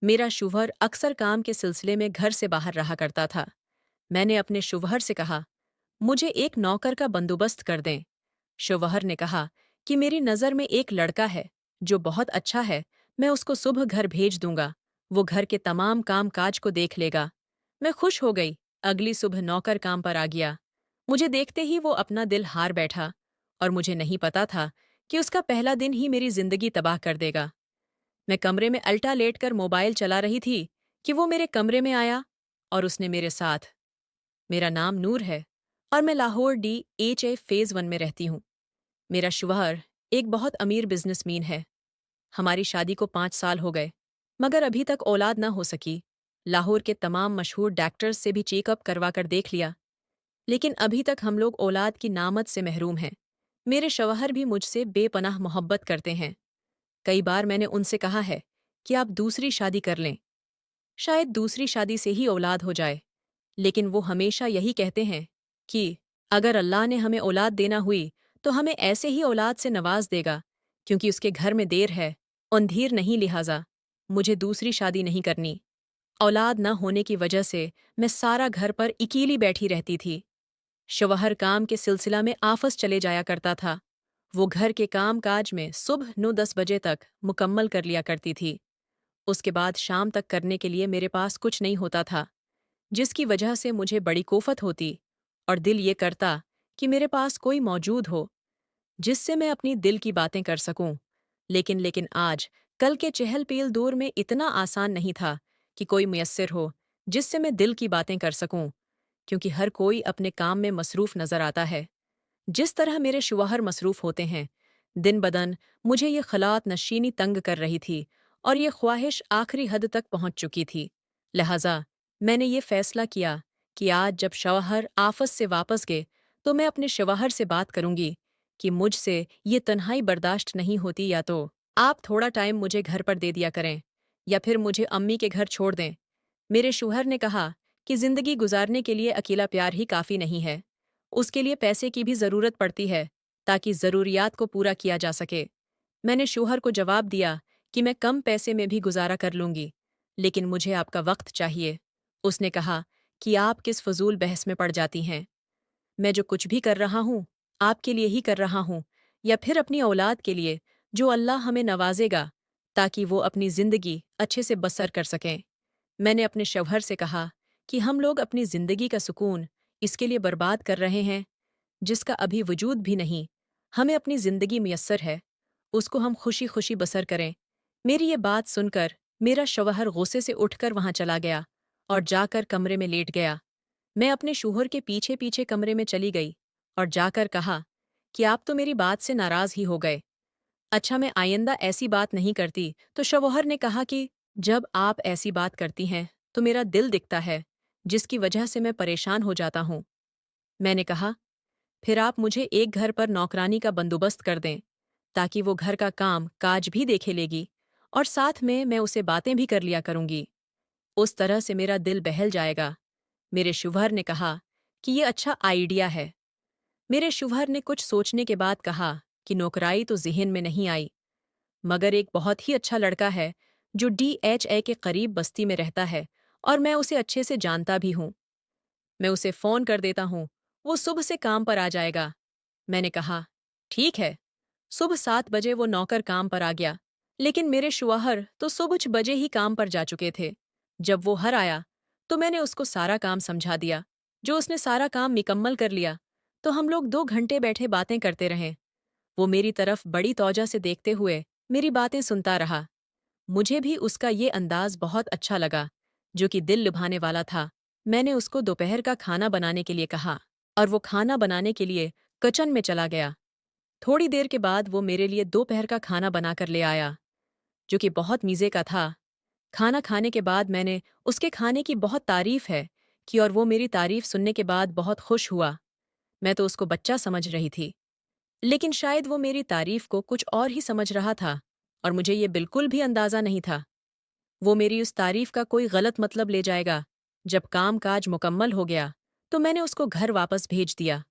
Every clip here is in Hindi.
मेरा शौहर अक्सर काम के सिलसिले में घर से बाहर रहा करता था। मैंने अपने शौहर से कहा, मुझे एक नौकर का बंदोबस्त कर दें। शौहर ने कहा कि मेरी नज़र में एक लड़का है जो बहुत अच्छा है, मैं उसको सुबह घर भेज दूंगा, वो घर के तमाम काम काज को देख लेगा। मैं खुश हो गई। अगली सुबह नौकर काम पर आ गया। मुझे देखते ही वो अपना दिल हार बैठा और मुझे नहीं पता था कि उसका पहला दिन ही मेरी जिंदगी तबाह कर देगा। मैं कमरे में अल्टा लेटकर मोबाइल चला रही थी कि वो मेरे कमरे में आया और उसने मेरे साथ। मेरा नाम नूर है और मैं लाहौर DHA फेज़ 1 में रहती हूँ। मेरा शौहर एक बहुत अमीर बिजनेसमैन है। हमारी शादी को 5 साल हो गए, मगर अभी तक औलाद ना हो सकी। लाहौर के तमाम मशहूर डॉक्टर्स से भी चेकअप करवा कर देख लिया, लेकिन अभी तक हम लोग औलाद की नामत से महरूम हैं। मेरे शौहर भी मुझसे बेपनाह मोहब्बत करते हैं। कई बार मैंने उनसे कहा है कि आप दूसरी शादी कर लें, शायद दूसरी शादी से ही औलाद हो जाए, लेकिन वो हमेशा यही कहते हैं कि अगर अल्लाह ने हमें औलाद देना हुई तो हमें ऐसे ही औलाद से नवाज देगा, क्योंकि उसके घर में देर है, अंधेर नहीं, लिहाजा मुझे दूसरी शादी नहीं करनी। औलाद न होने की वजह से मैं सारा घर पर अकेली बैठी रहती थी। शौहर काम के सिलसिला में आफस चले जाया करता था। वो घर के काम काज में सुबह 9-10 बजे तक मुकम्मल कर लिया करती थी। उसके बाद शाम तक करने के लिए मेरे पास कुछ नहीं होता था, जिसकी वजह से मुझे बड़ी कोफत होती और दिल ये करता कि मेरे पास कोई मौजूद हो जिससे मैं अपनी दिल की बातें कर सकूं। लेकिन आज कल के चहल पहल दौर में इतना आसान नहीं था कि कोई मुयस्सर हो जिससे मैं दिल की बातें कर सकूं, क्योंकि हर कोई अपने काम में मसरूफ नजर आता है। जिस तरह मेरे शौहर मसरूफ होते हैं, दिन बदन मुझे ये खलात नशीनी तंग कर रही थी और ये ख्वाहिश आखिरी हद तक पहुंच चुकी थी। लिहाजा मैंने ये फैसला किया कि आज जब शौहर आफस से वापस गए तो मैं अपने शौहर से बात करूंगी कि मुझसे ये तन्हाई बर्दाश्त नहीं होती, या तो आप थोड़ा टाइम मुझे घर पर दे दिया करें या फिर मुझे अम्मी के घर छोड़ दें। मेरे शौहर ने कहा कि जिंदगी गुजारने के लिए अकेला प्यार ही काफ़ी नहीं है, उसके लिए पैसे की भी ज़रूरत पड़ती है ताकि ज़रूरियात को पूरा किया जा सके। मैंने शौहर को जवाब दिया कि मैं कम पैसे में भी गुजारा कर लूंगी, लेकिन मुझे आपका वक्त चाहिए। उसने कहा कि आप किस फजूल बहस में पड़ जाती हैं। मैं जो कुछ भी कर रहा हूँ आपके लिए ही कर रहा हूँ, या फिर अपनी औलाद के लिए जो अल्लाह हमें नवाजेगा, ताकि वो अपनी ज़िंदगी अच्छे से बसर कर सकें। मैंने अपने शौहर से कहा कि हम लोग अपनी ज़िंदगी का सुकून इसके लिए बर्बाद कर रहे हैं जिसका अभी वजूद भी नहीं। हमें अपनी ज़िंदगी मुयस्सर है, उसको हम खुशी खुशी बसर करें। मेरी ये बात सुनकर मेरा शौहर गुस्से से उठकर वहां चला गया और जाकर कमरे में लेट गया। मैं अपने शौहर के पीछे पीछे कमरे में चली गई और जाकर कहा कि आप तो मेरी बात से नाराज़ ही हो गए। अच्छा, मैं आइंदा ऐसी बात नहीं करती। तो शौहर ने कहा कि जब आप ऐसी बात करती हैं तो मेरा दिल दिखता है, जिसकी वजह से मैं परेशान हो जाता हूँ। मैंने कहा, फिर आप मुझे एक घर पर नौकरानी का बंदोबस्त कर दें, ताकि वो घर का काम काज भी देखे लेगी और साथ में मैं उसे बातें भी कर लिया करूंगी। उस तरह से मेरा दिल बहल जाएगा। मेरे शौहर ने कहा कि ये अच्छा आइडिया है। मेरे शौहर ने कुछ सोचने के बाद कहा कि नौकराई तो ज़हन में नहीं आई, मगर एक बहुत ही अच्छा लड़का है जो DHA के करीब बस्ती में रहता है और मैं उसे अच्छे से जानता भी हूँ। मैं उसे फ़ोन कर देता हूँ, वो सुबह से काम पर आ जाएगा। मैंने कहा, ठीक है। सुबह 7 बजे वो नौकर काम पर आ गया, लेकिन मेरे शौहर तो सुबह 6 बजे ही काम पर जा चुके थे। जब वो हर आया तो मैंने उसको सारा काम समझा दिया। जो उसने सारा काम मुकम्मल कर लिया तो हम लोग 2 घंटे बैठे बातें करते रहे। वो मेरी तरफ बड़ी तौजा से देखते हुए मेरी बातें सुनता रहा। मुझे भी उसका ये अंदाज बहुत अच्छा लगा, जो कि दिल लुभाने वाला था। मैंने उसको दोपहर का खाना बनाने के लिए कहा और वो खाना बनाने के लिए किचन में चला गया। थोड़ी देर के बाद वो मेरे लिए दोपहर का खाना बनाकर ले आया, जो कि बहुत मज़े का था। खाना खाने के बाद मैंने उसके खाने की बहुत तारीफ है कि, और वो मेरी तारीफ सुनने के बाद बहुत खुश हुआ। मैं तो उसको बच्चा समझ रही थी, लेकिन शायद वो मेरी तारीफ को कुछ और ही समझ रहा था और मुझे ये बिल्कुल भी अंदाज़ा नहीं था। वो मेरी उस तारीफ का कोई गलत मतलब ले जाएगा। जब काम काज मुकम्मल हो गया तो मैंने उसको घर वापस भेज दिया।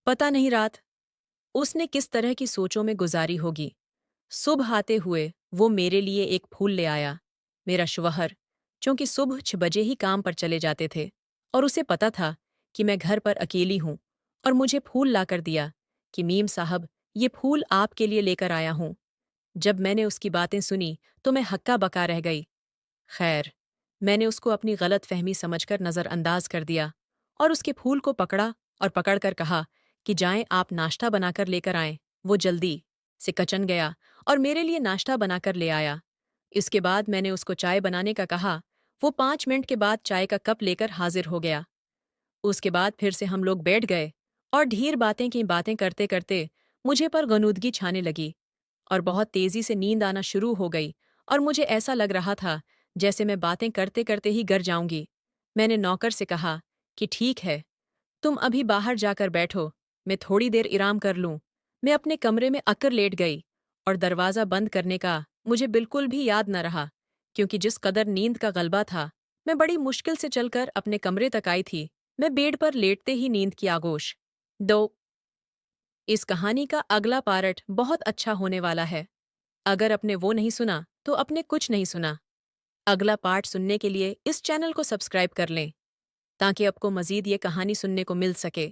पता नहीं रात उसने किस तरह की सोचों में गुजारी होगी। सुबह आते हुए वो मेरे लिए एक फूल ले आया। मेरा शौहर, चूंकि सुबह 6 बजे ही काम पर चले जाते थे और उसे पता था कि मैं घर पर अकेली हूँ, और मुझे फूल लाकर दिया कि मीम साहब, ये फूल आपके लिए लेकर आया हूँ। जब मैंने उसकी बातें सुनी तो मैं हक्का बका रह गई। खैर, मैंने उसको अपनी गलत फहमी समझकर नज़रअंदाज कर दिया और उसके फूल को पकड़ा और पकड़कर कहा कि जाएं, आप नाश्ता बनाकर लेकर आएं। वो जल्दी से कचन गया और मेरे लिए नाश्ता बनाकर ले आया। इसके बाद मैंने उसको चाय बनाने का कहा। वो 5 मिनट के बाद चाय का कप लेकर हाजिर हो गया। उसके बाद फिर से हम लोग बैठ गए और ढेर बातें की बातें करते करते मुझे पर गनूदगी छाने लगी और बहुत तेजी से नींद आना शुरू हो गई, और मुझे ऐसा लग रहा था जैसे मैं बातें करते करते ही गिर जाऊंगी। मैंने नौकर से कहा कि ठीक है, तुम अभी बाहर जाकर बैठो, मैं थोड़ी देर आराम कर लूं। मैं अपने कमरे में अकर लेट गई और दरवाज़ा बंद करने का मुझे बिल्कुल भी याद न रहा, क्योंकि जिस कदर नींद का गलबा था, मैं बड़ी मुश्किल से चलकर अपने कमरे तक आई थी। मैं बेड पर लेटते ही नींद की आगोश। 2। इस कहानी का अगला पार्ट बहुत अच्छा होने वाला है। अगर आपने वो नहीं सुना तो आपने कुछ नहीं सुना। अगला पार्ट सुनने के लिए इस चैनल को सब्सक्राइब कर लें ताकि आपको मज़ीद ये कहानी सुनने को मिल सके।